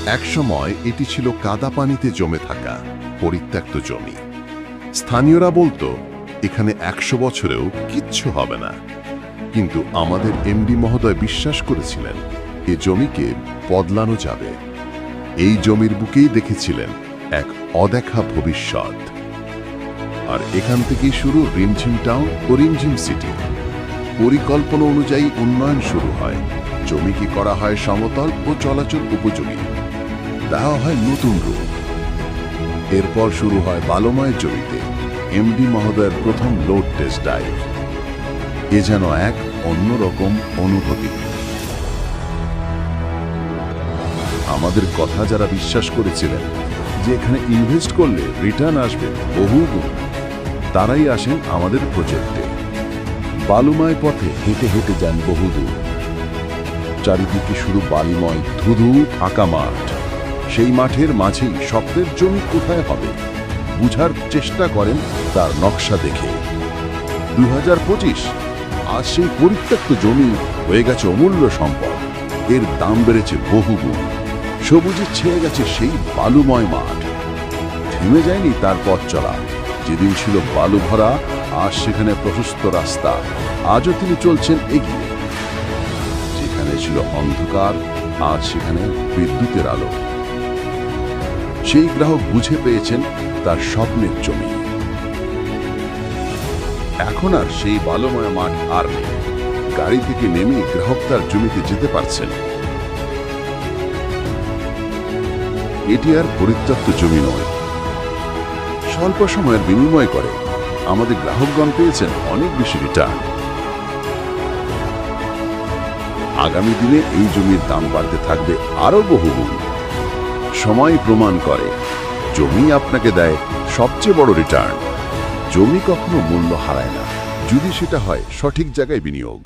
একসময় এটি ছিল কাদা পানিতে জমে থাকা পরিত্যক্ত জমি। স্থানীয়রা বলতো এখানে 100 বছরেও কিচ্ছু হবে না, কিন্তু আমাদের এমডি মহোদয় বিশ্বাস করেছিলেন এ জমিকে বদলানো যাবে। এই জমির বুকেই দেখেছিলেন এক অদেখা ভবিষ্যৎ। আর এখান থেকেই শুরু রিমঝিম টাউন ও রিমঝিম সিটি। পরিকল্পনা অনুযায়ী উন্নয়ন শুরু হয়, জমিকে করা হয় সমতল ও চলাচল উপযোগী, দেওয়া হয় নতুন রূপ। এরপর শুরু হয় বালুময় জমিতে এমডি মহোদয়ের প্রথম লোড টেস্ট ড্রাইভ। এ যেন এক অন্যরকম অনুভূতি। আমাদের কথা যারা বিশ্বাস করেছিলেন যে এখানে ইনভেস্ট করলে রিটার্ন আসবে বহুগুণ, তারাই আসেন আমাদের প্রজেক্টে। বালুময় পথে হেঁটে হেঁটে যান বহুদূর। চারিদিকে শুধু বালিময় ধুধু ফাঁকা মাঠ। সেই মাঠের মাঝেই স্বপ্নের জমি কোথায় হবে বুঝার চেষ্টা করেন তার নকশা দেখে। 2025 আজ সেই পরিত্যক্ত জমি হয়ে গেছে অমূল্য সম্পদ। এর দাম বেড়েছে বহুগুণ। সবুজে ছেয়ে গেছে সেই বালুময় মাঠ। থেমে যায়নি তার পথ চলা। যেদিন ছিল বালু ভরা, আজ সেখানে প্রশস্ত রাস্তা। আজও তিনি চলছেন এগিয়ে। যেখানে ছিল অন্ধকার, আজ সেখানে বিদ্যুতের আলো। সেই গ্রাহক বুঝে পেয়েছেন তার স্বপ্নের জমি। এখন আর সেই বালুময় মাঠ আর নেই। গাড়ি থেকে নেমে গ্রাহক তার জমিতে যেতে পারছেন। এটি আর পরিত্যক্ত জমি নয়, স্বল্প সময়ের বিনিময় করে আমাদের গ্রাহকগণ পেয়েছেন অনেক বেশি রিটার্ন। আগামী দিনে এই জমির দাম বাড়তে থাকবে আরো বহুগুণ। সময় প্রমাণ করে জমি আপনাকে দেয় সবচেয়ে বড় রিটার্ন। জমি কখনো মূল্য হারায় না, যদি সেটা হয় সঠিক জায়গায় বিনিয়োগ।